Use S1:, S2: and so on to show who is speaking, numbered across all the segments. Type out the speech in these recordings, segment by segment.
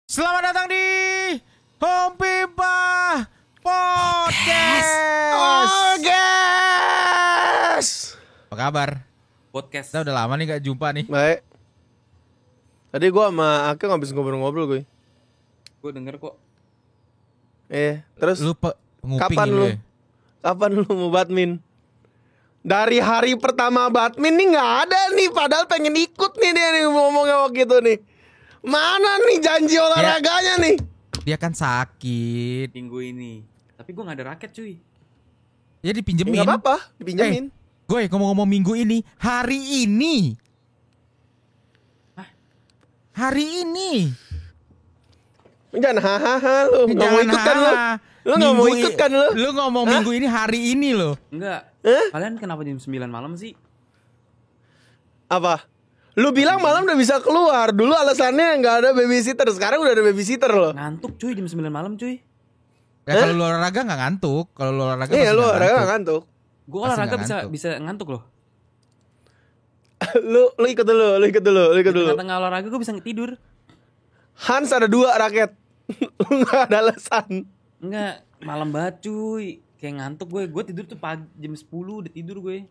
S1: Selamat datang di Home Pipa Podcast.
S2: Oh, guys.
S1: Apa kabar?
S3: Podcast.
S1: Kita udah lama nih gak jumpa nih.
S2: Baik. Tadi gue sama Akeng habis ngobrol-ngobrol gue.
S3: Gue denger kok.
S2: Terus
S1: Lu penguping
S2: kapan
S1: lu
S2: lu?
S1: ya?
S2: Kapan lu mau badmin? Dari hari pertama badmin nih nggak ada nih, padahal pengen ikut nih dia nih ngomongnya waktu itu nih. Mana nih janji olahraganya nih?
S1: Dia kan sakit.
S3: Minggu ini. Tapi gue gak ada raket cuy.
S1: Ya dipinjemin.
S2: Nggak apa-apa, dipinjemin.
S1: Gue ngomong-ngomong minggu ini, hari ini.
S3: Hah?
S1: Hari ini.
S2: Jangan hahaha lu. Nggak mau
S1: Jangan
S2: ikut kan lu? Lu nggak mau ikut kan lu?
S1: Lu ngomong
S2: Hah?
S1: minggu ini hari ini lo.
S3: Enggak.
S2: Hah?
S3: Kalian kenapa jam 9 malam sih?
S2: Apa? Lu bilang malam udah bisa keluar. Dulu alasannya nggak ada babysitter. Sekarang udah ada babysitter loh.
S3: Ngantuk cuy jam 9 malam cuy.
S1: Ya kalau lu olahraga gak ngantuk. Kalau lu olahraga
S2: Iya
S1: pasti
S2: lu
S1: nggak
S2: olahraga
S1: ngantuk.
S2: nggak ngantuk.
S3: Gue
S1: Pasti
S3: olahraga
S1: nggak
S3: bisa
S1: ngantuk.
S3: bisa ngantuk loh.
S2: Lu ikut dulu, lu ikut dulu, lu ikut
S3: Di
S2: dulu.
S3: tengah-tengah olahraga gue bisa tidur.
S2: Hans ada 2 raket. Lu nggak ada alasan.
S3: Enggak, malam banget cuy. Kayak ngantuk gue. Gue tidur tuh pagi jam 10 udah tidur gue.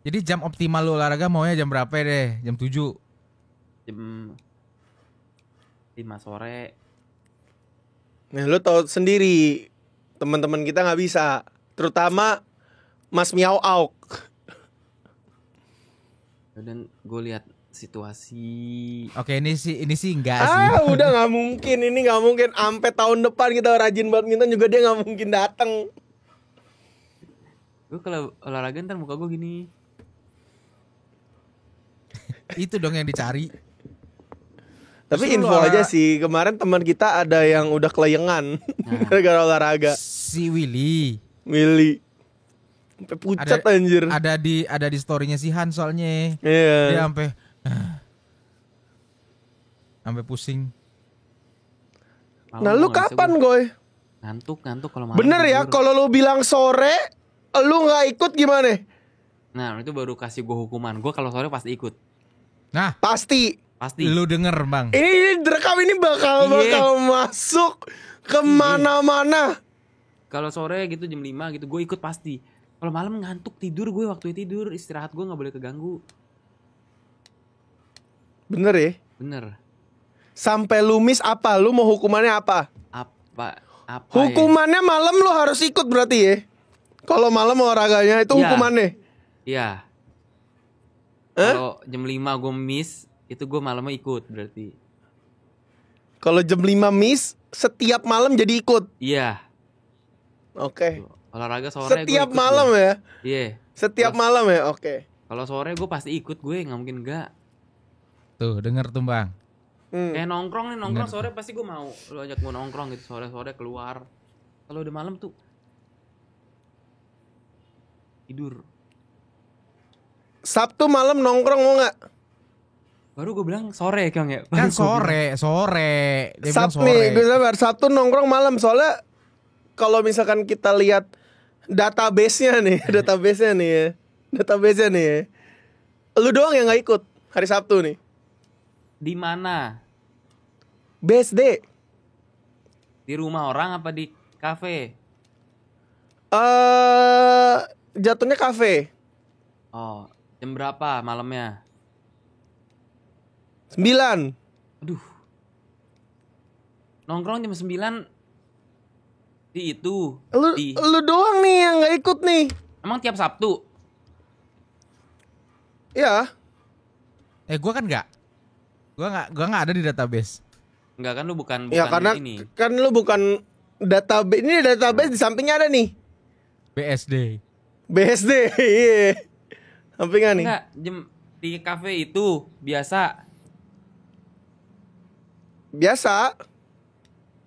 S1: Jadi jam optimal lu olahraga maunya jam berapa deh? Jam 7.
S3: Jam 5 sore.
S2: Nah, lu tahu sendiri teman-teman kita nggak bisa, terutama Mas Miao Auk.
S3: Dan gue lihat situasi.
S1: Oke, ini sih enggak sih.
S2: Udah nggak mungkin, ini nggak mungkin. Sampai tahun depan kita rajin badminton juga dia nggak mungkin datang.
S3: Gue kalau olahraga ntar muka gue gini.
S1: Itu dong yang dicari.
S2: Tapi
S1: Justru
S2: info
S1: lu
S2: aja sih, kemarin teman kita ada yang udah kelayangan gara-gara olahraga.
S1: Si Willy
S2: Willy sampai pucat anjir.
S1: ada di story-nya si Han soalnya.
S2: Iya.
S1: Dia sampai pusing.
S3: Malam
S2: Nah,
S3: gua
S2: lu
S3: nggak bisa
S2: kapan,
S3: gua.
S2: Goy?
S3: Ngantuk kalau malam.
S2: Bener ya,
S3: tidur.
S2: kalau lu bilang sore, lu nggak ikut gimana?
S3: Nah itu baru kasih gue hukuman. Gue kalau sore pasti ikut.
S1: Nah,
S3: Pasti.
S1: lu denger, Bang.
S2: Ini direkam ini bakal
S3: Iya.
S2: masuk kemana-mana.
S3: Kalau sore gitu jam 5 gitu gue ikut pasti. Kalau malam ngantuk tidur gue waktu tidur istirahat gue nggak boleh keganggu.
S2: Bener ya?
S3: Bener.
S2: Sampai lu miss apa? Lu mau hukumannya apa?
S3: Apa
S2: Hukumannya malam lu harus ikut berarti ya? Kalau malam olahraganya itu
S3: Iya.
S2: hukumannya.
S3: Ya? Iya.
S2: Hah?
S3: Kalau jam 5 gue miss itu gue malamnya ikut berarti.
S2: Kalau jam 5 miss, setiap malam jadi ikut.
S3: Iya.
S2: Oke.
S3: Olahraga sore gue
S2: Setiap
S3: ikut
S2: malam
S3: gua.
S2: ya?
S3: Iya.
S2: Setiap malam ya? Oke.
S3: Kalau sore gue pasti ikut gue nggak mungkin enggak.
S1: Tuh, denger tuh, Bang.
S3: Kayak nongkrong nih nongkrong
S1: Bener.
S3: sore pasti gue mau. Lu ajak gue nongkrong gitu sore-sore keluar. Kalau udah malam tuh tidur.
S2: Sabtu malam nongkrong mau nggak?
S3: Baru gue bilang sore Kang ya.
S1: Kan
S3: Baru gua bilang.
S1: sore. Dia bilang
S2: Sabtu nih,
S1: sore.
S2: gue sabar. Sabtu nongkrong malam soalnya kalau misalkan kita lihat database-nya nih, database-nya nih ya. Database-nya nih ya. Lu doang yang nggak ikut hari Sabtu nih.
S3: Di mana?
S2: BSD.
S3: Di rumah orang apa di kafe?
S2: Jatuhnya kafe.
S3: Oh, jam berapa malamnya?
S2: 9.
S3: Aduh. Nongkrong jam 9 di itu. Di
S2: Lu doang nih yang nggak ikut nih.
S3: Emang tiap Sabtu?
S2: Ya.
S1: Gua kan enggak. Gua enggak ada di database.
S3: Enggak kan lu bukan
S2: Ya karena
S3: ini.
S2: kan lu bukan database. Ini database di sampingnya ada nih.
S1: BSD.
S2: BSD. Iya. Sampingnya nih.
S3: Enggak, jam di kafe itu biasa
S2: Biasa.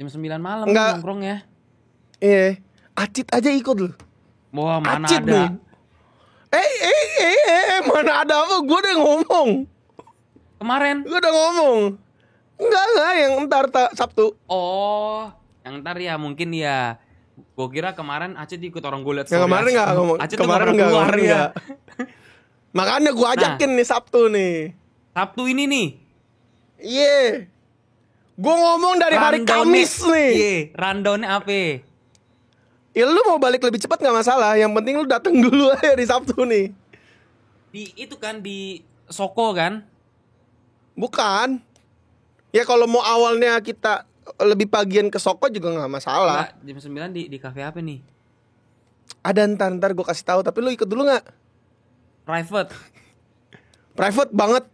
S3: jam 9 malam
S2: Enggak.
S3: nongkrong ya.
S2: Iya. Acit aja ikut lu.
S3: Wah, mana
S2: Acit
S3: ada.
S2: nih. Mana ada apa? Gue udah ngomong.
S3: Kemarin.
S2: Gue udah ngomong. Enggak yang ntar Sabtu.
S3: Oh, yang ntar ya mungkin ya. Gue kira kemarin Acit ikut orang gue liat
S2: Yang kemarin
S3: Acit.
S2: nggak ngomong.
S3: Acit tuh
S2: Kemarin
S3: nggak
S2: nggak.
S3: pernah keluar
S2: Kemarin
S3: ya.
S2: nggak. Makanya gue ajakin nih Sabtu nih.
S3: Sabtu ini nih.
S2: Iya. Gue ngomong dari hari Kamis nih.
S3: Iya, rundownnya apa?
S2: Ya lu mau balik lebih cepat nggak masalah. Yang penting lu datang dulu aja di Sabtu nih.
S3: Itu kan di Soko kan?
S2: Bukan. Ya kalau mau awalnya kita lebih pagian ke Soko juga nggak masalah.
S3: Nggak, jam 9 di kafe apa nih?
S2: Ada ntar gue kasih tahu. Tapi lu ikut dulu nggak?
S3: Private.
S2: Private banget.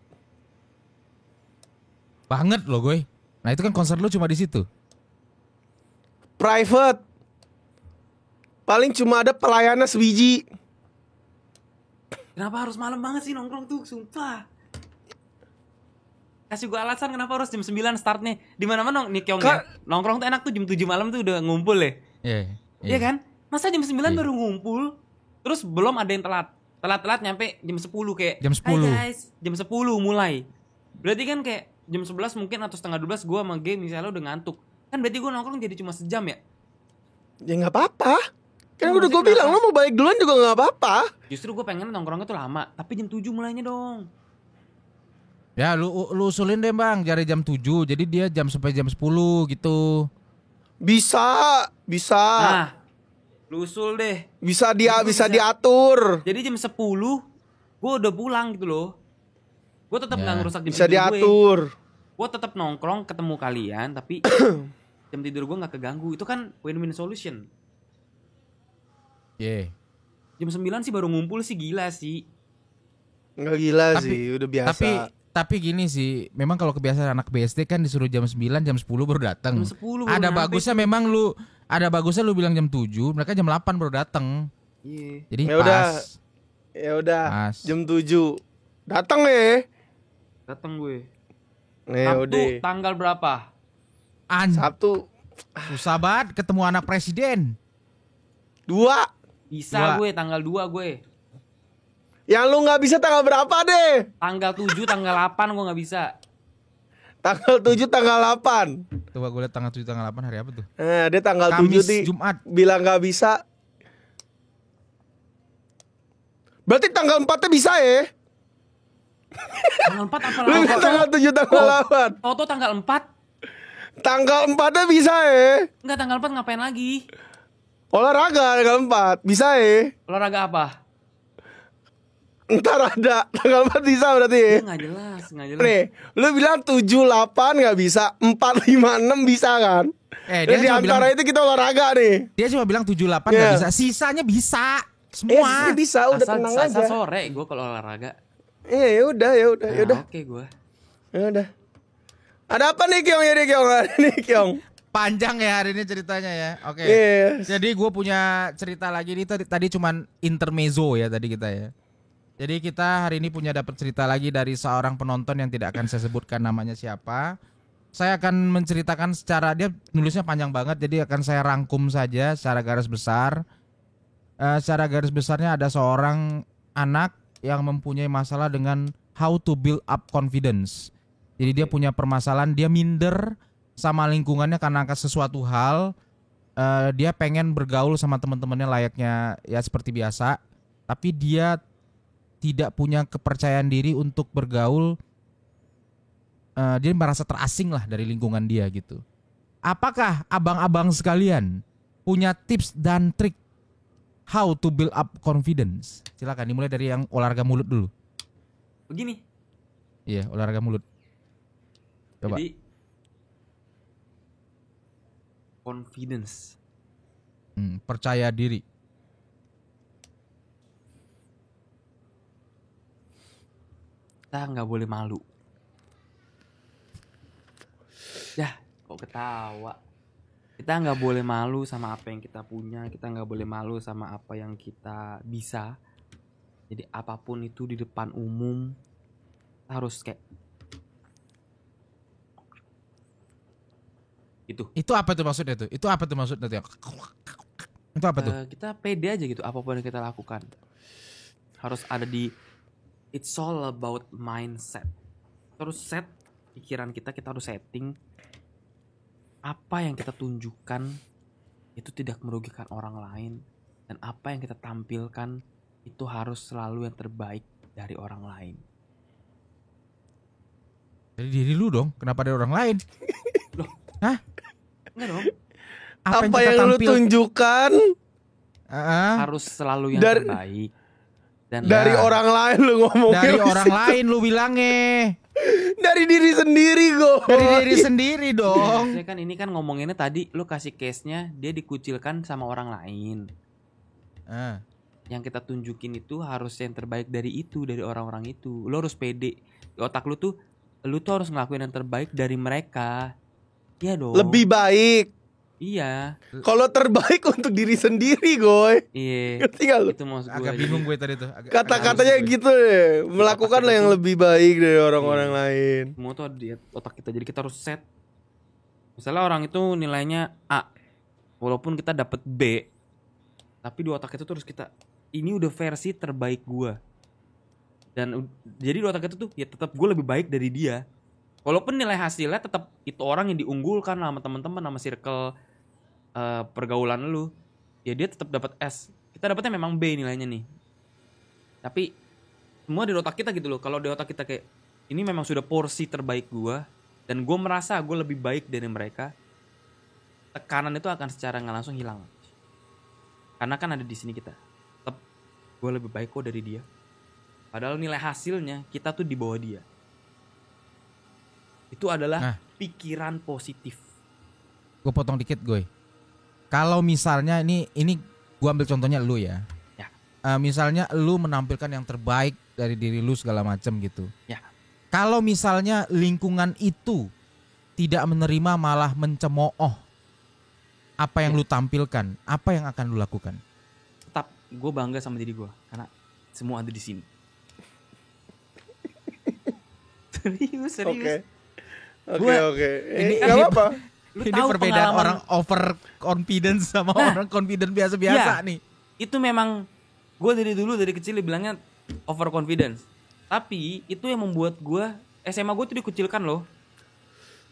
S1: Banget loh gue. Nah itu kan konser lu cuma di situ.
S2: Private. Paling cuma ada pelayanan sebiji.
S3: Kenapa harus malam banget sih nongkrong tuh? Sumpah. Kasih gue alasan kenapa harus jam 9 startnya. Di mana-mana nih Kyong ya. Nongkrong tuh enak tuh jam 7 malam tuh udah ngumpul ya. Iya kan? Masa jam 9 baru ngumpul? Terus belum ada yang telat. Telat-telat nyampe jam 10 kayak.
S1: Jam 10.
S3: Hai guys, jam 10 mulai. Berarti kan kayak jam 11 mungkin atau setengah 12 gue sama game misalnya udah ngantuk. Kan berarti gue nongkrong jadi cuma sejam ya.
S2: Ya nggak apa-apa. Kan
S3: Ya,
S2: udah gue
S3: maksudnya
S2: bilang
S3: kenapa?
S2: lo mau balik duluan juga nggak apa-apa.
S3: Justru gue pengen nongkrongnya tuh lama. Tapi jam 7 mulainya dong.
S1: Ya lu usulin deh bang, dari jam 7. Jadi dia jam sampai jam 10 gitu.
S2: Bisa.
S3: Nah, lu usul deh.
S2: Bisa
S3: bisa.
S2: diatur.
S3: Jadi jam 10 gue udah pulang gitu loh. Gue tetap
S1: Ya.
S3: nggak ngerusak jam
S2: Bisa
S3: tidur gue.
S2: diatur.
S3: Gue tetap nongkrong ketemu kalian tapi jam tidur gue nggak keganggu. Itu kan win-win solution.
S1: Iya.
S3: Jam 9 sih baru ngumpul sih gila sih.
S2: Nggak gila
S1: Tapi-
S2: sih, udah biasa.
S1: Tapi gini sih, memang kalau kebiasaan anak BSD kan disuruh jam 9, jam 10 baru datang.
S3: Jam 10 baru
S1: Ada
S3: nyampe
S1: bagusnya
S3: tuh.
S1: memang lu bilang jam 7, mereka jam 8 baru datang.
S3: Iya.
S1: Jadi
S2: Ya udah.
S1: pas.
S2: Ya udah,
S1: Mas.
S2: jam 7 datang ya.
S3: Datang gue.
S2: Ya
S3: Sabtu
S2: udah.
S3: tanggal berapa?
S2: Sabtu
S1: Susah banget ketemu anak presiden.
S2: 2.
S3: Bisa
S1: 2.
S3: gue tanggal 2 gue.
S2: Yang lu nggak bisa tanggal berapa deh?
S3: Tanggal 7, tanggal 8 gue nggak bisa.
S2: Tanggal 7, tanggal 8.
S1: Coba gue liat tanggal 7, tanggal 8 hari apa tuh?
S2: Nah, dia tanggal 7
S1: Kamis,
S2: nih.
S1: Jumat.
S2: Bilang nggak bisa. Berarti tanggal 4-nya bisa ya?
S3: Tanggal 4 apa
S2: Lu bilang tanggal 7, tanggal 8.
S3: Toto tanggal 4?
S2: Tanggal 4-nya bisa ya?
S3: Enggak, tanggal 4 ngapain lagi?
S2: Olahraga tanggal 4. Bisa ya?
S3: Olahraga apa?
S2: Ntar ada. Tanggal 4 bisa berarti ya?
S3: Enggak jelas, enggak jelas.
S2: Nih, lu bilang 7, 8 nggak bisa, 4, 5, 6 bisa kan?
S1: Dia
S2: Dan di
S1: cuma
S2: antara
S1: bilang,
S2: itu kita olahraga nih.
S1: dia cuma bilang 7, 8
S2: Iya.
S1: nggak bisa. Sisanya bisa. Semua.
S2: Bisa, udah
S3: asal,
S2: tenang
S3: asal
S2: aja.
S3: sore gue kalau olahraga.
S2: Iya, ya udah.
S3: Nah, oke gue.
S2: Ya udah. Ada apa nih Kyong ya Kyong? Ada nih Kyong.
S1: Panjang ya hari ini ceritanya ya. Oke.
S2: Yes.
S1: Jadi gue punya cerita lagi nih, tadi cuman intermezzo ya tadi kita ya. Jadi kita hari ini punya dapat cerita lagi dari seorang penonton yang tidak akan saya sebutkan namanya siapa. Saya akan menceritakan secara, dia nulisnya panjang banget, jadi akan saya rangkum saja secara garis besar. Secara garis besarnya ada seorang anak yang mempunyai masalah dengan how to build up confidence. Jadi dia punya permasalahan, dia minder sama lingkungannya karena akan sesuatu hal. Dia pengen bergaul sama teman-temannya layaknya ya seperti biasa, tapi dia tidak punya kepercayaan diri untuk bergaul. Dia merasa terasing lah dari lingkungan dia gitu. Apakah abang-abang sekalian punya tips dan trik how to build up confidence? Silakan dimulai dari yang olahraga mulut dulu.
S3: Begini.
S1: Iya, olahraga mulut. Coba.
S3: Jadi confidence.
S1: Percaya diri.
S3: Kita nggak boleh malu. Ya, kok ketawa. Kita nggak boleh malu sama apa yang kita punya. Kita nggak boleh malu sama apa yang kita bisa. Jadi apapun itu di depan umum kita harus kayak itu.
S1: Itu apa tuh maksudnya tuh? Itu apa tuh maksudnya tuh? Itu apa tuh?
S3: Kita pede aja gitu apapun yang kita lakukan. Harus ada di it's all about mindset. Terus set pikiran kita harus setting apa yang kita tunjukkan itu tidak merugikan orang lain, dan apa yang kita tampilkan itu harus selalu yang terbaik dari orang lain.
S1: Dari diri lu dong, kenapa dari orang lain? Hah?
S3: Enggak dong.
S2: Apa
S1: kita
S2: yang lu
S1: tampil-
S2: tunjukkan
S1: Heeh.
S3: Harus selalu yang
S2: Dari-
S3: terbaik. Dan
S2: dari orang lain lu ngomongin
S1: dari
S2: di
S1: orang
S2: situ.
S1: lain lu bilangnya.
S2: Dari diri sendiri gue.
S1: Dari diri sendiri dong.
S3: Maksudnya kan ini kan ngomonginnya tadi lu kasih case-nya dia dikucilkan sama orang lain.
S1: Ah.
S3: Yang kita tunjukin itu harus yang terbaik dari itu, dari orang-orang itu. Lu harus pede. Di otak lu tuh harus ngelakuin yang terbaik dari mereka. Iya dong.
S2: Lebih baik.
S3: Iya.
S2: Kalau terbaik untuk diri sendiri, goy.
S3: Iya.
S2: Ngerti gak lu?
S3: Itu maksud gue.
S1: Agak bingung gue tadi tuh.
S2: Kata-katanya
S1: agak
S2: gitu deh. Melakukan
S3: kita
S2: yang
S3: tuh-
S2: lebih baik dari orang-orang lain.
S3: Semua tuh ada di otak kita. Jadi kita harus set. Misalnya orang itu nilainya A, walaupun kita dapet B, tapi di otak itu terus kita ini udah versi terbaik gua. Dan jadi di otak itu tuh ya tetap gue lebih baik dari dia. Walaupun nilai hasilnya tetap itu orang yang diunggulkan sama teman-teman, sama circle pergaulan lu, ya dia tetap dapat S. Kita dapatnya memang B nilainya nih. Tapi semua di otak kita gitu loh. Kalau di otak kita kayak ini memang sudah porsi terbaik gua dan gue merasa gue lebih baik dari mereka, tekanan itu akan secara nggak langsung hilang. Karena kan ada di sini kita, tetap gue lebih baik kok dari dia. Padahal nilai hasilnya kita tuh di bawah dia. Itu adalah pikiran positif.
S1: Gue potong dikit gue. Kalau misalnya ini gue ambil contohnya lu ya.
S3: Ya.
S1: Misalnya lu menampilkan yang terbaik dari diri lu segala macam gitu.
S3: Ya.
S1: Kalau misalnya lingkungan itu tidak menerima malah mencemooh apa yang lu tampilkan, apa yang akan lu lakukan?
S3: Tetap gue bangga sama diri gue karena semua ada di sini. Serius.
S2: Oke.
S1: Ini
S2: Gak apa-apa.
S3: Lu
S1: ini
S3: tahu
S1: perbedaan
S3: pengalaman-
S1: orang over confidence sama orang confident biasa-biasa
S3: Iya.
S1: nih.
S3: Itu memang gue dari kecil dibilangnya overconfidence. Tapi itu yang membuat gue SMA gue tuh dikucilkan loh.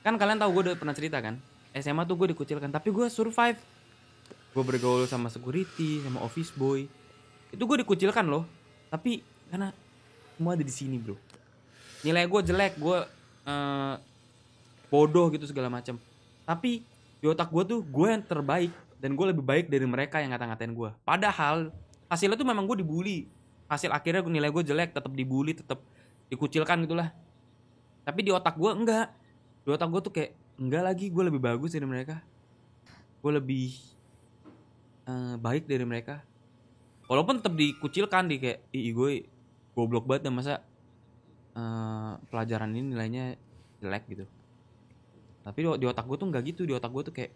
S3: Kan kalian tahu gue udah pernah cerita kan. SMA tuh gue dikucilkan, tapi gue survive. Gue bergaul sama security, sama office boy. Itu gue dikucilkan loh. Tapi karena semua ada di sini bro. Nilai gue jelek, gue bodoh gitu segala macam. Tapi di otak gue tuh gue yang terbaik dan gue lebih baik dari mereka yang ngata-ngatain gue. Padahal hasilnya tuh memang gue dibully. Hasil akhirnya nilai gue jelek, tetap dibully, tetap dikucilkan gitulah. Tapi di otak gue enggak. Di otak gue tuh kayak enggak lagi, gue lebih bagus dari mereka. Gue lebih baik dari mereka. Walaupun tetap dikucilkan di kayak gue goblok banget dan masa pelajaran ini nilainya jelek gitu. Tapi di otak gue tuh enggak gitu. Di otak gue tuh kayak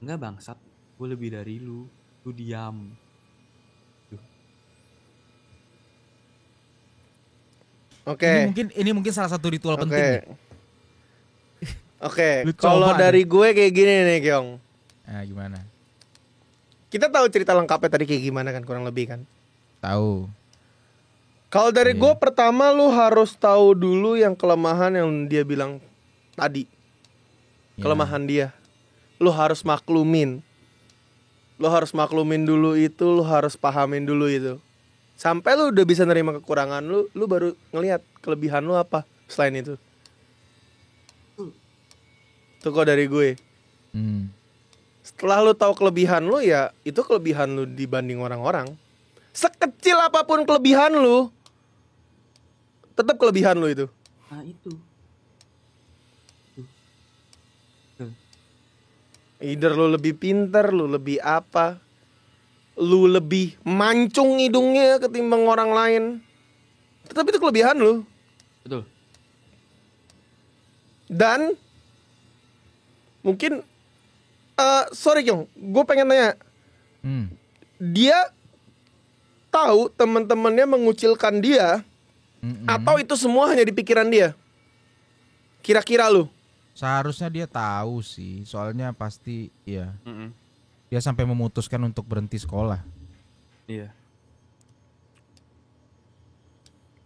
S3: enggak bangsat, gue lebih dari lu diam.
S2: Oke.
S1: Ini mungkin salah satu ritual penting.
S2: Oke.
S1: nih.
S2: Oke.
S1: Lu
S2: Kalau
S1: coba
S2: dari gue kayak gini nih, Kyong.
S1: Nah, gimana?
S2: Kita tahu cerita lengkapnya tadi kayak gimana kan, kurang lebih kan.
S1: Tahu.
S2: Kalau dari
S1: Iya.
S2: gue pertama lu harus tahu dulu yang kelemahan yang dia bilang tadi.
S1: Ya.
S2: Kelemahan dia. Lu harus maklumin. Lu harus maklumin dulu itu, lu harus pahamin dulu itu. Sampai lu udah bisa nerima kekurangan lu baru ngelihat kelebihan lu apa selain itu. Itu kok dari gue. Setelah lu tahu kelebihan lu, ya itu kelebihan lu dibanding orang-orang. Sekecil apapun kelebihan lu, tetap kelebihan lu itu.
S3: Nah itu.
S2: Either lu lebih pinter, lu lebih apa, lu lebih mancung hidungnya ketimbang orang lain, tetap itu kelebihan lu.
S3: Betul.
S2: Dan mungkin sorry Kyong, gue pengen nanya, dia tahu teman-temannya mengucilkan dia, atau itu semua hanya di pikiran dia? Kira-kira lu?
S1: Seharusnya dia tahu sih, soalnya pasti ya. Dia sampai memutuskan untuk berhenti sekolah.
S3: Iya.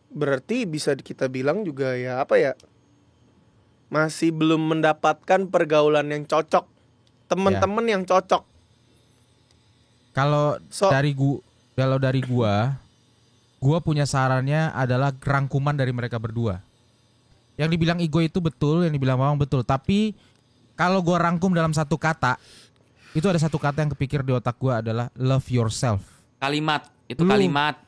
S2: Berarti bisa kita bilang juga ya apa ya, masih belum mendapatkan pergaulan yang cocok, teman-teman yang cocok.
S1: Kalau dari gua punya sarannya adalah rangkuman dari mereka berdua. Yang dibilang Igo itu betul, yang dibilang Bawang betul, tapi Kalau gue rangkum dalam satu kata, itu ada satu kata yang kepikir di otak gue adalah love yourself.
S3: Kalimat, itu
S1: Lu-
S3: kalimat.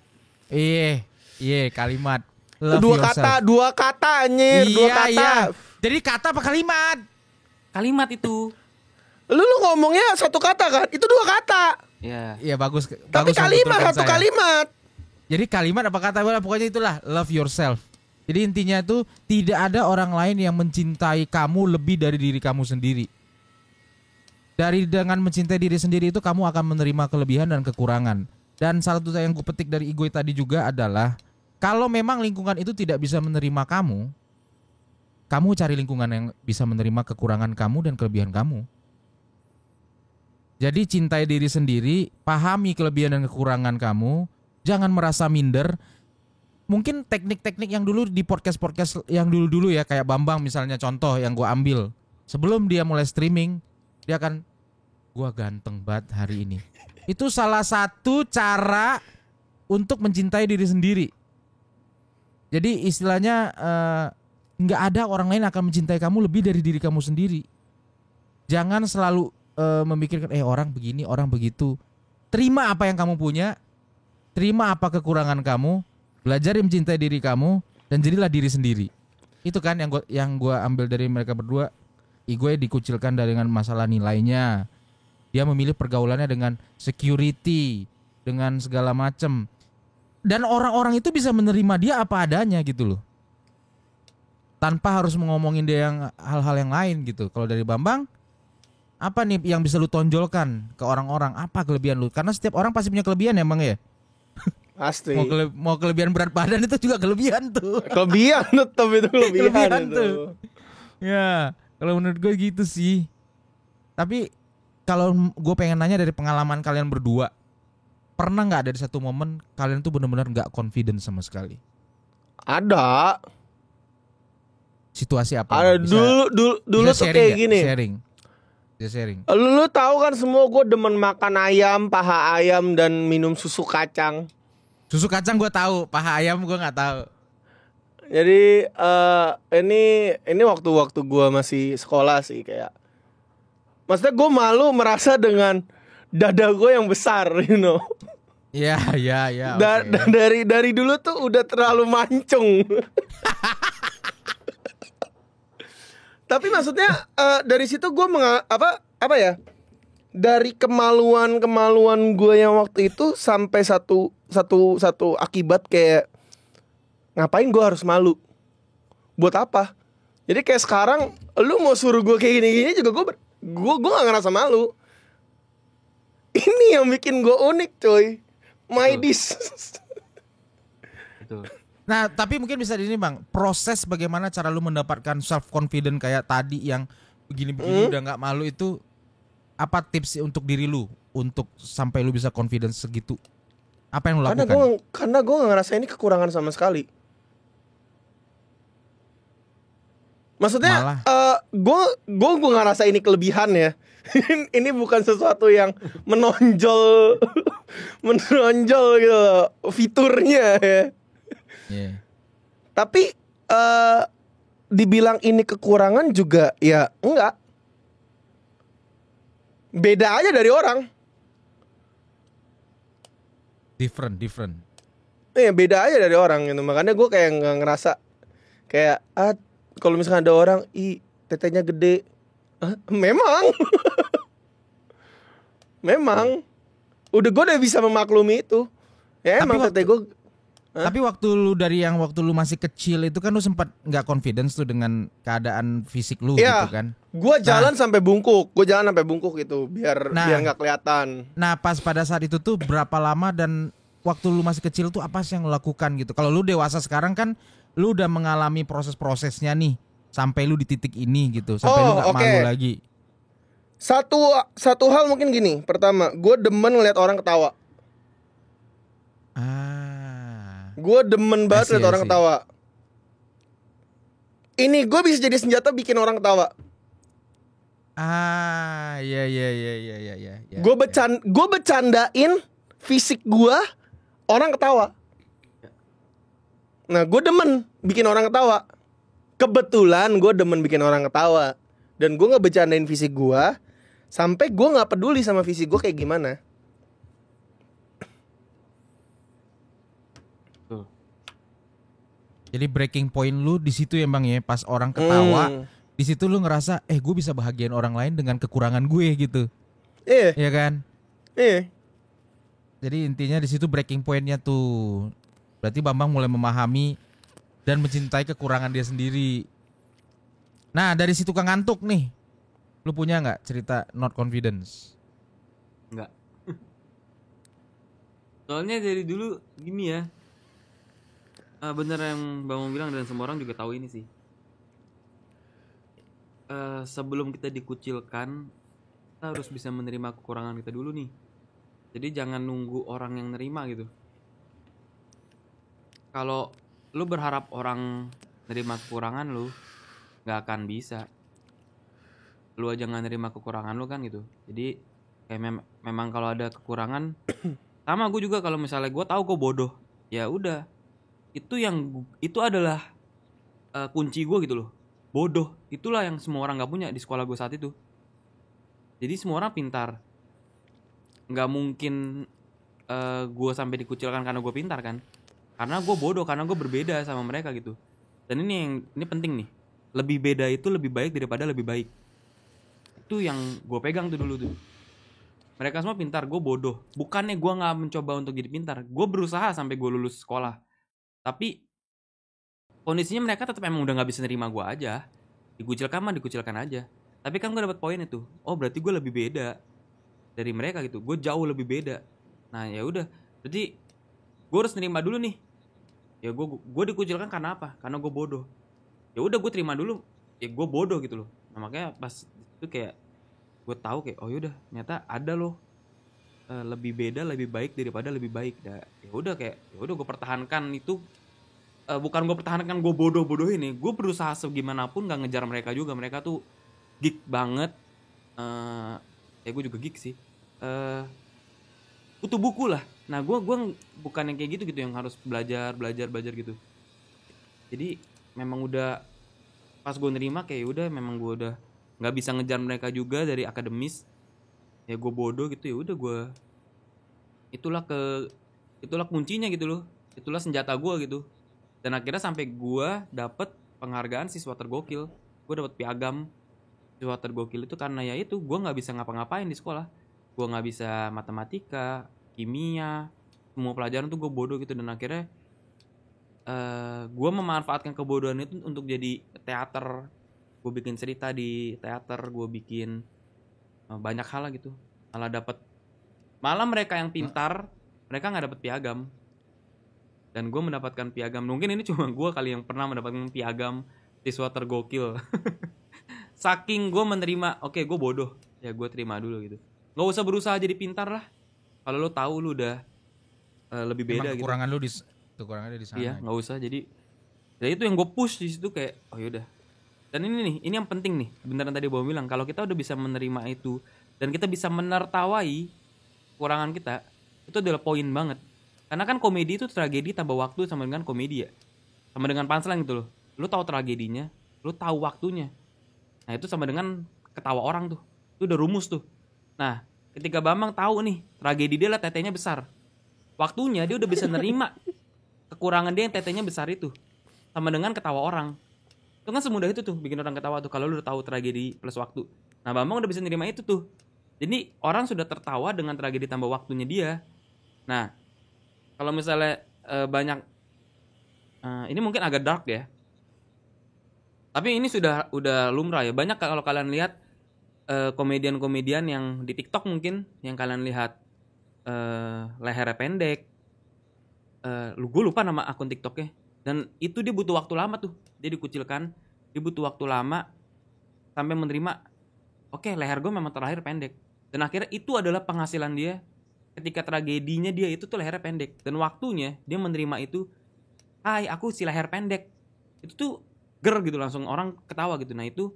S1: Iya kalimat. Love
S2: Dua
S1: yourself.
S2: kata, dua kata anjir, dua kata.
S1: Iya. Jadi kata apa kalimat?
S3: Kalimat itu.
S2: Lu ngomongnya satu kata kan? Itu dua kata.
S3: Ya.
S1: Iya bagus.
S2: Tapi
S1: bagus
S2: kalimat
S1: membetulkan
S2: satu
S1: saya.
S2: kalimat.
S1: Jadi kalimat apa kata pokoknya itulah love yourself. Jadi intinya itu tidak ada orang lain yang mencintai kamu lebih dari diri kamu sendiri. Dengan mencintai diri sendiri itu kamu akan menerima kelebihan dan kekurangan. Dan salah satu yang gue petik dari Igoy tadi juga adalah kalau memang lingkungan itu tidak bisa menerima kamu cari lingkungan yang bisa menerima kekurangan kamu dan kelebihan kamu. Jadi cintai diri sendiri, pahami kelebihan dan kekurangan kamu, jangan merasa minder. Mungkin teknik-teknik yang dulu di podcast-podcast yang dulu-dulu ya, kayak Bambang misalnya contoh yang gue ambil. Sebelum dia mulai streaming, dia akan, gua ganteng banget hari ini. Itu salah satu cara untuk mencintai diri sendiri. Jadi istilahnya nggak ada orang lain akan mencintai kamu lebih dari diri kamu sendiri. Jangan selalu memikirkan orang begini, orang begitu. Terima apa yang kamu punya, terima apa kekurangan kamu, belajar mencintai diri kamu dan jadilah diri sendiri. Itu kan yang gua ambil dari mereka berdua. Igoy dikucilkan dengan masalah nilainya. Dia memilih pergaulannya dengan security, dengan segala macam. Dan orang-orang itu bisa menerima dia apa adanya gitu loh. Tanpa harus ngomongin dia yang hal-hal yang lain gitu. Kalau dari Bambang, apa nih yang bisa lu tonjolkan ke orang-orang? Apa kelebihan lu? Karena setiap orang pasti punya kelebihan emang ya.
S2: Pasti.
S1: Mau kelebihan berat badan itu juga kelebihan tuh.
S2: Kelebihan tetap itu kelebihan itu.
S1: tuh. Ya, kalau menurut gue gitu sih. Tapi kalau gue pengen nanya dari pengalaman kalian berdua, pernah nggak dari satu momen kalian tuh benar-benar nggak confident sama sekali?
S2: Ada.
S1: Situasi apa?
S2: Ada dulu
S1: bisa
S2: tuh
S1: sharing
S2: kayak
S1: nggak?
S2: gini.
S1: Sharing.
S2: Lu tahu kan semua gue demen makan ayam, paha ayam dan minum susu kacang.
S1: Susu kacang gue tahu, paha ayam gue nggak tahu.
S2: Jadi ini waktu gue masih sekolah sih kayak. Maksudnya gue malu merasa dengan dada gue yang besar, you know.
S1: Iya.
S2: Dari dulu tuh udah terlalu mancung. Tapi maksudnya dari situ gue apa ya? Dari kemaluan gue yang waktu itu sampai satu akibat kayak ngapain gue harus malu? Buat apa? Jadi kayak sekarang lu mau suruh gue kayak gini juga gue gak ngerasa malu. Ini yang bikin gue unik, coy. My dis.
S3: Betul.
S1: Nah, tapi mungkin bisa di ini Bang, proses bagaimana cara lu mendapatkan self confident kayak tadi yang begini-begini udah nggak malu itu, apa tips untuk diri lu untuk sampai lu bisa confidence segitu? Apa yang lu lakukan?
S2: Karena gue gak ngerasa ini kekurangan sama sekali. Maksudnya gue gak ngerasa ini kelebihan ya. Ini bukan sesuatu yang menonjol gitu fiturnya ya.
S1: Yeah.
S2: Tapi dibilang ini kekurangan juga ya enggak. Beda aja dari orang.
S1: Different.
S2: Beda aja dari orang gitu. Makanya gue kayak nggak ngerasa kayak kalau misalkan ada orang tetenya gede. Memang. Memang. Gue udah bisa memaklumi itu. Ya emang tete gue.
S1: Tapi waktu lu masih kecil itu kan lu sempat nggak confidence tuh dengan keadaan fisik lu gitu kan?
S2: Gue jalan sampai bungkuk, gitu biar nggak kelihatan.
S1: Nah pas pada saat itu tuh berapa lama dan waktu lu masih kecil tuh apa sih yang lu lakukan gitu? Kalau lu dewasa sekarang kan lu udah mengalami proses-prosesnya nih sampai lu di titik ini gitu, sampai lu nggak malu lagi.
S2: Satu hal mungkin gini, pertama gue demen ngeliat orang ketawa. Gue demen banget liat orang ketawa. Ini gue bisa jadi senjata bikin orang ketawa.
S1: Iya.
S2: Gue bercandain fisik gue, orang ketawa. Nah gue demen bikin orang ketawa. Kebetulan gue demen bikin orang ketawa. dan gue nggak bercandain fisik gue, sampai gue nggak peduli sama fisik gue kayak gimana.
S3: Tuh.
S1: Jadi breaking point lu di situ ya Bang ya, pas orang ketawa, di situ lu ngerasa gue bisa bahagiain orang lain dengan kekurangan gue gitu.
S2: Iya,
S1: Iya kan?
S2: iya.
S1: Jadi intinya di situ breaking pointnya tuh. Berarti Bambang mulai memahami dan mencintai kekurangan dia sendiri. Nah dari si tukang ngantuk nih, lu punya nggak cerita not confidence?
S3: Enggak. Soalnya dari dulu gini ya. Bener yang Bang Mo bilang dan semua orang juga tahu ini sih. Sebelum kita dikucilkan, kita harus bisa menerima kekurangan kita dulu nih. Jadi jangan nunggu orang yang nerima gitu. Kalau lu berharap orang nerima kekurangan lu, nggak akan bisa. Lu aja nggak nerima kekurangan lu kan gitu. Jadi kayak memang kalau ada kekurangan, sama gue juga kalau misalnya gue tahu gue bodoh, ya udah. Itu adalah kunci gue gitu loh. Bodoh, itulah yang semua orang nggak punya di sekolah gue saat itu. Jadi semua orang pintar. Nggak mungkin gue sampai dikucilkan karena gue pintar kan? Karena gue bodoh, karena gue berbeda sama mereka gitu. Dan ini penting nih. Lebih beda itu lebih baik daripada lebih baik. Itu yang gue pegang tuh dulu tuh. Mereka semua pintar, gue bodoh. Bukannya gue nggak mencoba untuk jadi pintar, gue berusaha sampai gue lulus sekolah. Tapi kondisinya mereka tetap emang udah nggak bisa nerima gue aja. Dikucilkan mah dikucilkan aja. Tapi kan gue dapat poin itu. Oh berarti gue lebih beda dari mereka gitu. Gue jauh lebih beda. Nah ya udah. Berarti gue harus nerima dulu nih. Ya gue dikucilkan karena apa? Karena gue bodoh. Ya udah gue terima dulu. Ya gue bodoh gitu loh. Nah makanya pas itu kayak gue tahu kayak oh yaudah ternyata ada loh lebih beda lebih baik daripada lebih baik. Ya udah kayak ya udah gue pertahankan itu. Bukan gue pertahankan gue bodoh ini. Gue berusaha segimanapun nggak ngejar mereka juga. Mereka tuh geek banget. Ya gue juga geek sih. Butuh buku lah. Nah gue bukan yang kayak gitu yang harus belajar gitu. Jadi memang udah pas gue nerima kayak udah memang gue udah nggak bisa ngejar mereka juga dari akademis. Ya gue bodoh gitu ya udah gue itulah kuncinya gitu loh. Itulah senjata gue gitu. Dan akhirnya sampai gue dapet penghargaan siswa tergokil. Gue dapet piagam siswa tergokil itu karena ya itu gue nggak bisa ngapa-ngapain di sekolah. Gue nggak bisa matematika, kimia, semua pelajaran tuh gue bodoh gitu. Dan akhirnya gue memanfaatkan kebodohan itu untuk jadi teater. Gue bikin cerita di teater, gue bikin banyak hal lah gitu. Malah mereka yang pintar, mereka nggak dapet piagam. Dan gue mendapatkan piagam. Mungkin ini cuma gue kali yang pernah mendapatkan piagam siswa tergokil. Saking gue menerima, oke gue bodoh, ya gue terima dulu gitu. Gak usah berusaha jadi pintar lah. Kalau lo tahu lo udah lebih beda gitu.
S1: Kekurangan lu kekurangannya di sana.
S3: Iya, nggak usah. Jadi itu yang gue push di situ kayak oh yaudah. Dan ini yang penting nih. Beneran tadi Bob bilang kalau kita udah bisa menerima itu dan kita bisa menertawai kekurangan kita, itu adalah poin banget. Karena kan komedi itu tragedi tambah waktu sama dengan komedi ya. Sama dengan punchline gitu loh. Lu tahu tragedinya, lu tahu waktunya. Nah, itu sama dengan ketawa orang tuh. Itu udah rumus tuh. Nah, ketika Bambang tahu nih, tragedi dia lah tetenya besar. Waktunya dia udah bisa nerima kekurangan dia yang tetenya besar itu. Sama dengan ketawa orang. Itu kan semudah itu tuh bikin orang ketawa tuh kalau lu udah tahu tragedi plus waktu. Nah, Bambang udah bisa nerima itu tuh. Jadi orang sudah tertawa dengan tragedi tambah waktunya dia. Nah, kalau misalnya banyak ini mungkin agak dark ya. Tapi ini udah lumrah ya. Banyak kalau kalian lihat komedian-komedian yang di TikTok mungkin yang kalian lihat lehernya pendek. Gue lupa nama akun TikToknya. Dan itu dia butuh waktu lama tuh. Dia dikucilkan, dia butuh waktu lama sampai menerima oke, leher gue memang terakhir pendek. Dan akhirnya itu adalah penghasilan dia. Ketika tragedinya dia itu tuh lehernya pendek. Dan waktunya dia menerima itu. Hai, aku si leher pendek. Itu tuh ger gitu langsung orang ketawa gitu. Nah itu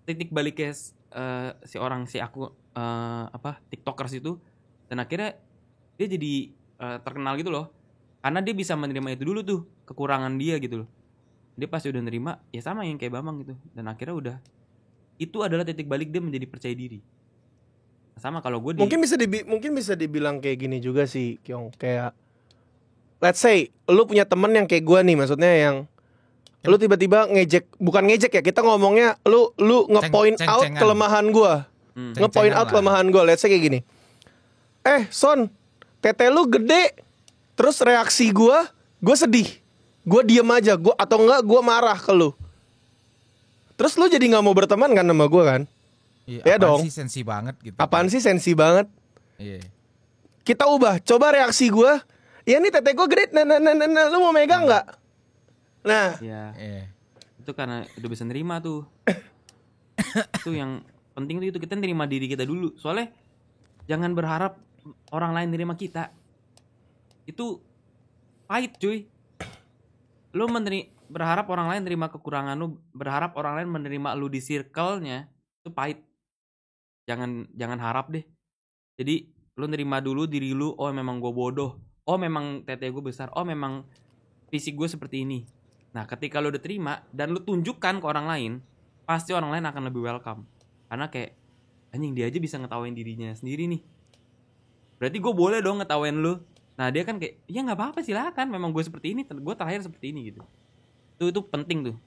S3: titik baliknya si aku tiktokers itu. Dan akhirnya dia jadi terkenal gitu loh. Karena dia bisa menerima itu dulu tuh. Kekurangan dia gitu loh. Dia pasti udah nerima, ya sama yang kayak Bambang gitu. Dan akhirnya udah, itu adalah titik balik dia menjadi percaya diri. Sama kalau gue
S2: Mungkin bisa dibilang kayak gini juga sih, Kyong. Kayak let's say lu punya temen yang kayak gue nih, maksudnya yang lu tiba-tiba ngejek, bukan ngejek ya, kita ngomongnya lu nge-point out
S1: ceng-cengan.
S2: kelemahan gue. Nge-point out
S1: lah.
S2: kelemahan gue. Let's say kayak gini. Son, tete lu gede. Terus reaksi gue sedih. Gue diem aja, atau enggak gue marah ke lu. Terus lu jadi nggak mau berteman kan sama gue kan?
S1: Iya,
S2: Ya
S1: apaan
S2: dong.
S1: sih sensi banget gitu.
S2: Apaan sih sensi banget?
S1: Iya.
S2: Kita ubah, coba reaksi gue. Ya nih tete gue gede, nah, lu mau megang nggak? Nah,
S3: ya
S1: Iya.
S3: itu karena udah bisa nerima tuh. Itu yang penting tuh, itu kita nerima diri kita dulu. Soalnya jangan berharap orang lain nerima kita. Itu pahit cuy. Lu berharap orang lain nerima kekurangan lu, berharap orang lain menerima lu di circle-nya, itu pahit. Jangan harap deh. Jadi lu nerima dulu diri lu. Oh memang gue bodoh. Oh memang tete gue besar. Oh memang fisik gue seperti ini. Nah ketika lu udah terima dan lu tunjukkan ke orang lain, pasti orang lain akan lebih welcome. Karena kayak anjing, dia aja bisa ngetawain dirinya sendiri nih, berarti gue boleh dong ngetawain lu. Nah dia kan kayak, ya nggak apa-apa silakan, memang gue seperti ini, gue terakhir seperti ini gitu. Itu penting tuh.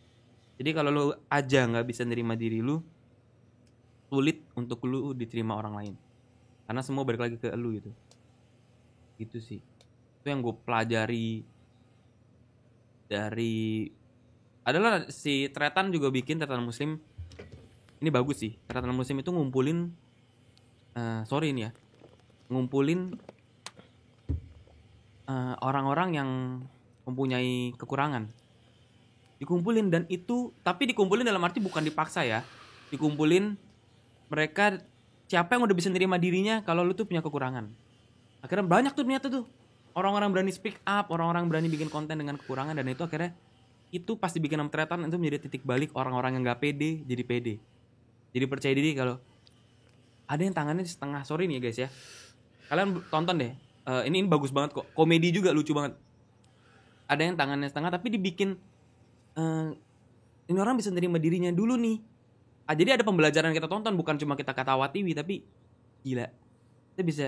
S3: Jadi kalau lu aja nggak bisa nerima diri lu, sulit untuk lu diterima orang lain. Karena semua balik lagi ke lu gitu. Gitu sih. Itu yang gue pelajari dari adalah si Tretan juga bikin, Tretan Muslim. Ini bagus sih. Tretan Muslim itu ngumpulin ngumpulin orang-orang yang mempunyai kekurangan. Dikumpulin, dan itu tapi dikumpulin dalam arti bukan dipaksa ya. Dikumpulin mereka siapa yang udah bisa nerima dirinya kalau lu tuh punya kekurangan. Akhirnya banyak tuh ternyata tuh orang-orang berani speak up, orang-orang berani bikin konten dengan kekurangan, dan itu akhirnya itu pasti bikin sama Tretan itu menjadi titik balik orang-orang yang nggak pede jadi pede. Jadi percaya diri kalau ada yang tangannya setengah. Sorry nih ya guys ya, kalian tonton deh. Ini bagus banget kok, komedi juga, lucu banget. Ada yang tangannya setengah tapi dibikin ini orang bisa nerima dirinya dulu nih. Jadi ada pembelajaran kita tonton, bukan cuma kita ketawa-tiwi, tapi gila kita bisa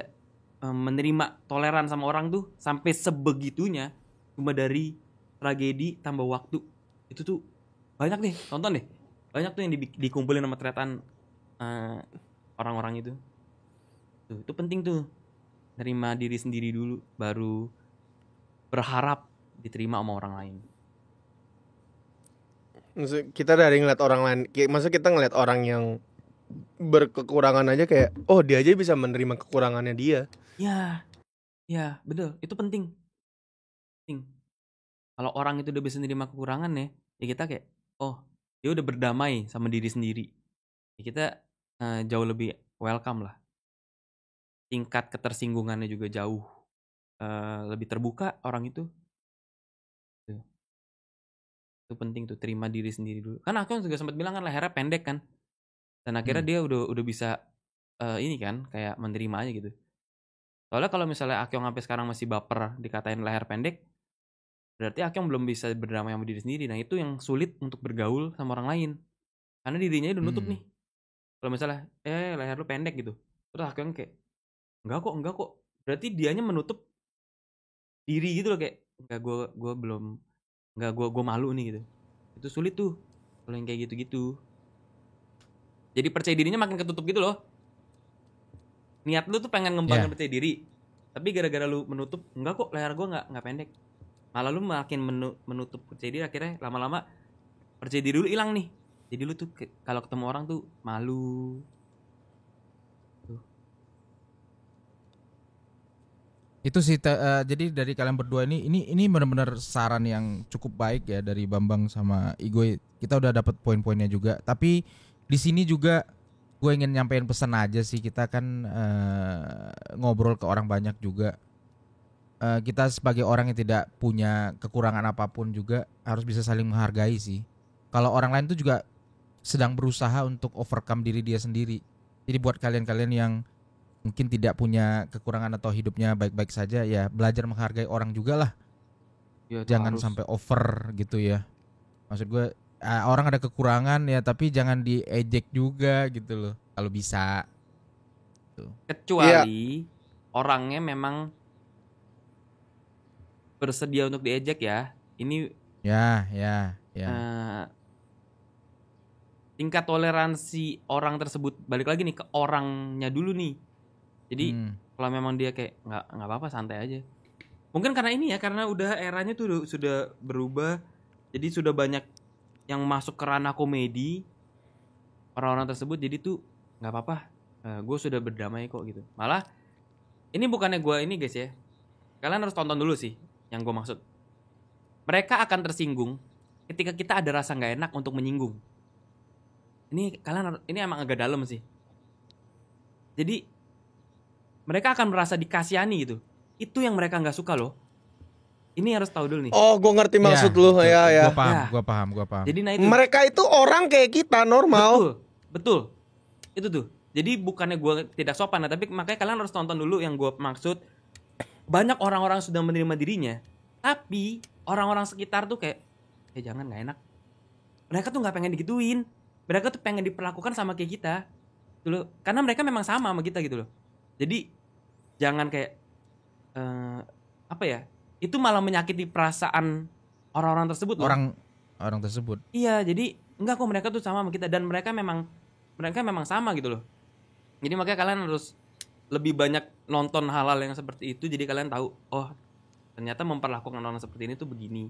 S3: menerima, toleran sama orang tuh sampai sebegitunya cuma dari tragedi tambah waktu. Itu tuh banyak deh, tonton deh. Banyak tuh yang dikumpulin sama Tretan orang-orang itu. Itu penting tuh. Nerima diri sendiri dulu, baru berharap diterima sama orang lain.
S2: maksud kita dari ngeliat orang lain, maksud kita ngeliat orang yang berkekurangan aja kayak, oh dia aja bisa menerima kekurangannya dia.
S3: Ya betul, itu penting. Kalau orang itu udah bisa menerima kekurangan ya kita kayak, oh dia udah berdamai sama diri sendiri. Ya kita jauh lebih welcome lah. Tingkat ketersinggungannya juga jauh lebih terbuka orang itu. Itu penting tuh, terima diri sendiri dulu. Kan aku juga sempat bilang kan lehernya pendek kan, dan akhirnya dia udah bisa ini kan kayak menerima aja gitu. Soalnya kalau misalnya Akyong sampai sekarang masih baper dikatain leher pendek, berarti Akyong belum bisa berdamai sama diri sendiri. Nah itu yang sulit untuk bergaul sama orang lain, karena dirinya udah nutup nih. Kalau misalnya leher lu pendek gitu, terus Akyong kayak enggak kok, berarti dianya menutup diri gitu loh, kayak enggak, gue belum, enggak, gue malu nih gitu. Itu sulit tuh kalau yang kayak gitu-gitu. Jadi percaya dirinya makin ketutup gitu loh. Niat lu tuh pengen ngembangin percaya diri, tapi gara-gara lu menutup, enggak kok leher gue nggak pendek, malah lu makin menutup percaya diri. Akhirnya lama-lama percaya diri lu hilang nih. Jadi lu tuh kalau ketemu orang tuh malu.
S1: Itu sih jadi dari kalian berdua ini benar-benar saran yang cukup baik ya dari Bambang sama Igoy. Kita udah dapat poin-poinnya juga. Tapi di sini juga gue ingin nyampein pesan aja sih. Kita kan ngobrol ke orang banyak juga. Kita sebagai orang yang tidak punya kekurangan apapun juga harus bisa saling menghargai sih. Kalau orang lain tuh juga sedang berusaha untuk overcome diri dia sendiri. Jadi buat kalian-kalian yang mungkin tidak punya kekurangan atau hidupnya baik-baik saja, ya belajar menghargai orang juga lah.
S3: Ya,
S1: Jangan sampai over gitu ya. Maksud gue orang ada kekurangan ya, tapi jangan diejek juga gitu loh. Kalau bisa.
S3: Kecuali orangnya memang bersedia untuk diejek ya. Ini
S1: Ya.
S3: tingkat toleransi orang tersebut, balik lagi nih ke orangnya dulu nih. Jadi kalau memang dia kayak nggak apa-apa, santai aja. Mungkin karena ini ya, karena udah eranya tuh sudah berubah. Jadi sudah banyak yang masuk ke ranah komedi orang-orang tersebut. Jadi tuh nggak apa-apa, gue sudah berdamai kok gitu. Malah ini bukannya gue ini guys ya, kalian harus tonton dulu sih yang gue maksud. Mereka akan tersinggung ketika kita ada rasa nggak enak untuk menyinggung. Ini emang agak dalam sih. Jadi mereka akan merasa dikasihani gitu. Itu yang mereka nggak suka loh. Ini harus tahu dulu nih.
S2: Oh, gue ngerti maksud lu ya.
S1: Gua paham.
S3: Jadi nah itu.
S2: Mereka itu orang kayak kita normal.
S3: Betul. Itu tuh. Jadi bukannya gue tidak sopan, tapi makanya kalian harus tonton dulu yang gue maksud. Banyak orang-orang sudah menerima dirinya, tapi orang-orang sekitar tuh kayak, jangan, nggak enak. Mereka tuh nggak pengen digituin. Mereka tuh pengen diperlakukan sama kayak kita, dulu. Karena mereka memang sama kita gitu loh. Jadi jangan kayak apa ya? Itu malah menyakiti perasaan orang-orang tersebut loh.
S1: Orang tersebut.
S3: Iya, jadi enggak kok, mereka tuh sama kita, dan mereka memang sama gitu loh. Jadi makanya kalian harus lebih banyak nonton hal-hal yang seperti itu, jadi kalian tahu, oh ternyata memperlakukan orang seperti ini tuh begini.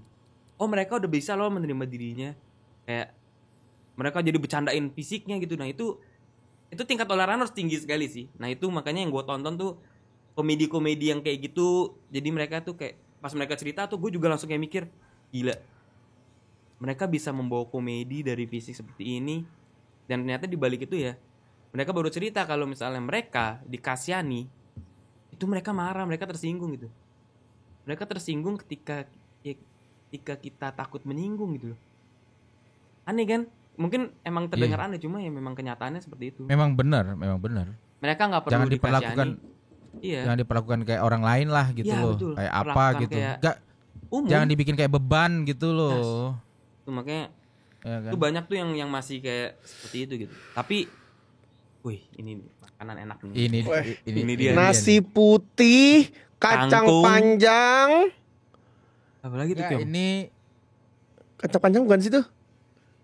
S3: Oh mereka udah bisa loh menerima dirinya, kayak mereka jadi bercandain fisiknya gitu. Nah itu tingkat toleran harus tinggi sekali sih. Nah itu makanya yang gue tonton tuh komedi-komedi yang kayak gitu. Jadi mereka tuh kayak pas mereka cerita tuh gue juga langsung kayak mikir, gila, mereka bisa membawa komedi dari fisik seperti ini. Dan ternyata di balik itu ya, mereka baru cerita kalau misalnya mereka dikasihani, itu mereka marah, mereka tersinggung gitu. Mereka tersinggung ketika kita takut menyinggung gitu loh. Aneh kan? Mungkin emang terdengar aneh, cuma ya memang kenyataannya seperti itu.
S1: Memang benar.
S3: Mereka nggak perlu
S1: Jangan diperlakukan.
S3: Iya.
S1: Jangan diperlakukan kayak orang lain lah gitu loh.
S3: Betul.
S1: Kayak apa gitu. Enggak. Jangan dibikin kayak beban gitu loh.
S3: Itu makanya
S1: ya kan?
S3: itu banyak tuh yang masih kayak seperti itu gitu. Tapi ini makanan enak nih. Ini dia.
S2: Nasi putih, kacang panjang.
S3: Apalagi tuh,
S1: ini
S2: kacang panjang bukan sih tuh?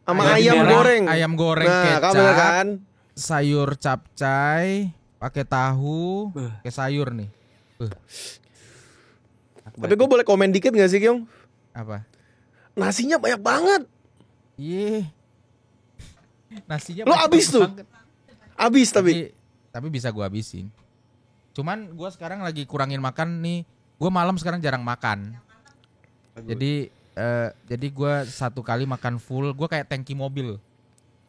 S2: Sama ayam goreng.
S1: Ayam goreng kecap.
S2: Kan?
S1: Sayur capcay, pakai tahu, pakai sayur nih.
S2: Tapi gue boleh komen dikit gak sih, Kyong?
S1: Apa?
S2: Nasinya banyak banget.
S1: Iya. Nasinya
S2: lo abis tuh. Abis tapi
S1: bisa gue habisin. Cuman gue sekarang lagi kurangin makan nih. Gue malam sekarang jarang makan. Jadi gue satu kali makan full. Gue kayak tangki mobil,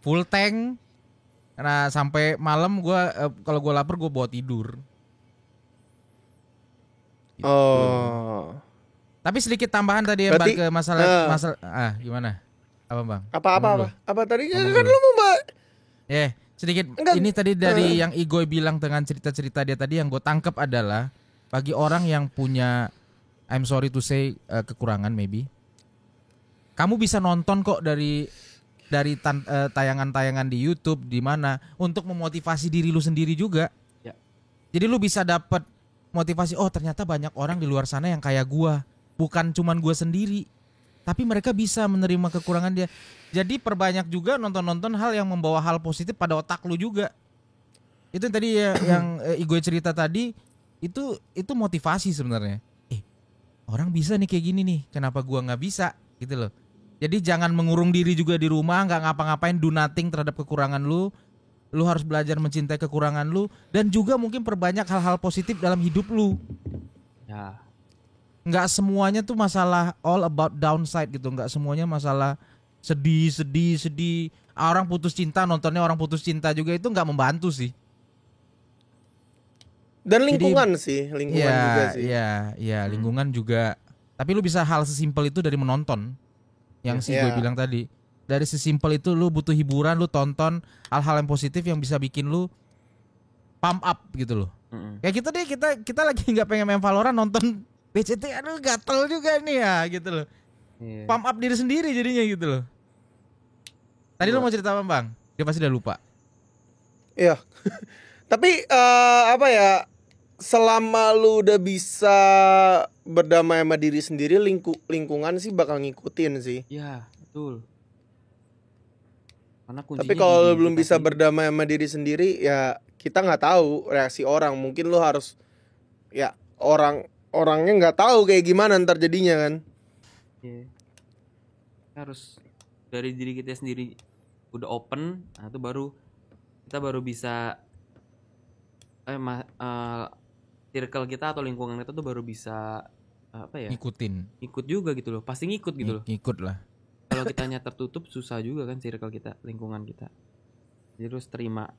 S1: full tank. Nah sampai malam gue kalau gue lapar gue bawa tidur. Gitu.
S2: Oh.
S1: Tapi sedikit tambahan tadi yang balik ke masalah gimana? Apa bang?
S2: Apa tadi kan lu mau mbak?
S1: Sedikit. Ini tadi dari yang Igoy bilang dengan cerita-cerita dia tadi, yang gue tangkap adalah bagi orang yang punya, I'm sorry to say, kekurangan maybe. Kamu bisa nonton kok dari tayangan-tayangan di YouTube di mana untuk memotivasi diri lu sendiri juga.
S3: Ya.
S1: Jadi lu bisa dapat motivasi, oh ternyata banyak orang di luar sana yang kayak gua, bukan cuman gua sendiri. Tapi mereka bisa menerima kekurangan dia. Jadi perbanyak juga nonton-nonton hal yang membawa hal positif pada otak lu juga. Itu tadi ya, yang Igoy cerita tadi, itu motivasi sebenarnya. Orang bisa nih kayak gini nih, kenapa gua nggak bisa gitu loh. Jadi jangan mengurung diri juga di rumah, nggak ngapa-ngapain, do nothing terhadap kekurangan lu. Lu harus belajar mencintai kekurangan lu, dan juga mungkin perbanyak hal-hal positif dalam hidup lu.
S3: Ya.
S1: Nggak semuanya tuh masalah all about downside gitu, nggak semuanya masalah sedih. Orang putus cinta, nontonnya orang putus cinta juga, itu nggak membantu sih.
S2: Dan lingkungan juga sih. Iya,
S1: lingkungan juga. Tapi lu bisa hal sesimpel itu dari menonton. Yang gue bilang tadi. Dari sesimpel itu lu butuh hiburan, lu tonton hal-hal yang positif yang bisa bikin lu pump up gitu loh. Kayak gitu deh, kita lagi nggak pengen main Valorant, nonton BCT, aduh gatel juga nih ya gitu loh. Pump up diri sendiri jadinya gitu loh. Tadi lo mau cerita apa Bang? Dia pasti udah lupa.
S2: Iya. Tapi apa ya? Selama lu udah bisa berdamai sama diri sendiri, lingkungan sih bakal ngikutin sih.
S3: Iya, betul. Karena kuncinya
S2: Tapi kalau
S3: di
S2: lu belum
S3: kita
S2: bisa
S3: sendiri.
S2: berdamai sama diri sendiri, ya kita nggak tahu reaksi orang. Mungkin lu harus, ya orangnya nggak tahu kayak gimana ntar jadinya kan.
S3: Iya. Kita harus dari diri kita sendiri udah open, nah itu baru kita baru bisa circle kita atau lingkungan kita tuh baru bisa apa ya?
S1: Ngikutin.
S3: Ikut juga gitu loh. Pasti ngikut gitu loh.
S1: Ngikut lah.
S3: Kalau kitanya tertutup susah juga kan circle kita, lingkungan kita. Jadi harus terima.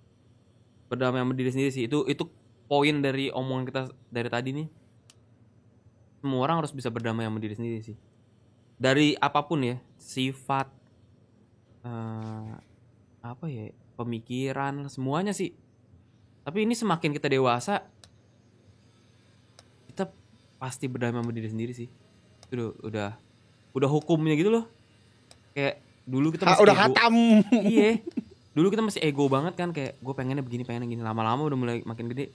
S3: Berdamai sama diri sendiri sih. Itu poin dari omongan kita dari tadi nih. Semua orang harus bisa berdamai sama diri sendiri sih. Dari apapun ya, sifat apa ya, pemikiran, semuanya sih. Tapi ini semakin kita dewasa, kita pasti berdamai sama diri sendiri sih. Itu udah hukumnya gitu loh. Kayak dulu kita masih
S2: Udah
S3: ego.
S2: hatam.
S3: Iya. Dulu kita masih ego banget kan, kayak gue pengennya begini, pengennya gini. Lama-lama udah mulai makin gede.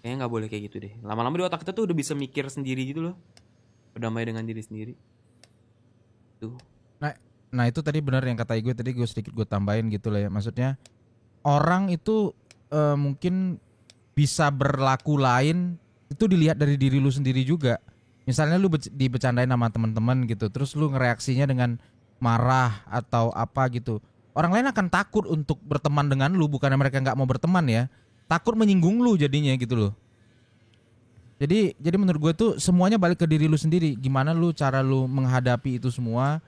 S3: Kayaknya nggak boleh kayak gitu deh. Lama-lama di otak kita tuh udah bisa mikir sendiri gitu loh. Berdamai dengan diri sendiri. Tuh.
S1: Nah itu tadi benar yang kata gue tadi, gue sedikit gue tambahin gitu lah ya. Maksudnya orang itu mungkin bisa berlaku lain itu dilihat dari diri lu sendiri juga. Misalnya lu dibecandain sama teman-teman gitu, terus lu ngereaksinya dengan marah atau apa gitu. Orang lain akan takut untuk berteman dengan lu, bukannya mereka nggak mau berteman ya. Takut menyinggung lu jadinya gitu loh. Jadi menurut gue tuh semuanya balik ke diri lu sendiri. Gimana lu cara lu menghadapi itu semua,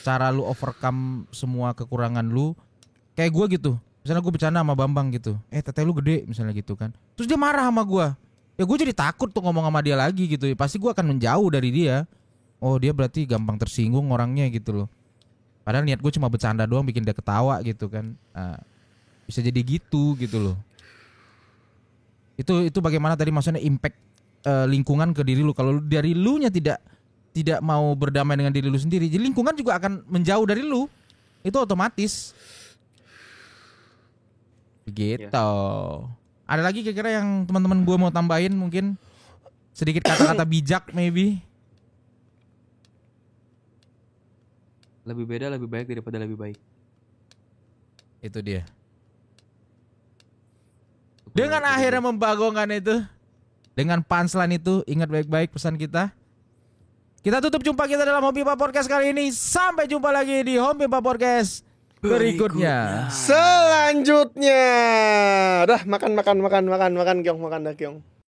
S1: cara lu overcome semua kekurangan lu. Kayak gue gitu. Misalnya gue bercanda sama Bambang gitu. Teteh lu gede misalnya gitu kan. Terus dia marah sama gue. Ya gue jadi takut tuh ngomong sama dia lagi gitu. Pasti gue akan menjauh dari dia. Oh dia berarti gampang tersinggung orangnya gitu loh. Padahal niat gue cuma bercanda doang bikin dia ketawa gitu kan. Bisa jadi gitu loh. Itu bagaimana tadi maksudnya impact lingkungan ke diri lu. Kalau dari lu nya tidak mau berdamai dengan diri lu sendiri, jadi lingkungan juga akan menjauh dari lu. Itu otomatis. Begitu. Ada lagi kira-kira yang teman-teman gue mau tambahin mungkin sedikit kata-kata bijak maybe.
S3: Lebih beda lebih baik daripada lebih baik.
S1: Itu dia. Dengan akhirnya membagongkan itu, dengan punchline itu, ingat baik-baik pesan kita. Kita tutup jumpa kita dalam Home Pimpa Podcast kali ini. Sampai jumpa lagi di Home Pimpa Podcast berikutnya.
S2: Selanjutnya. Udah makan Kyong, makan dah Kyong.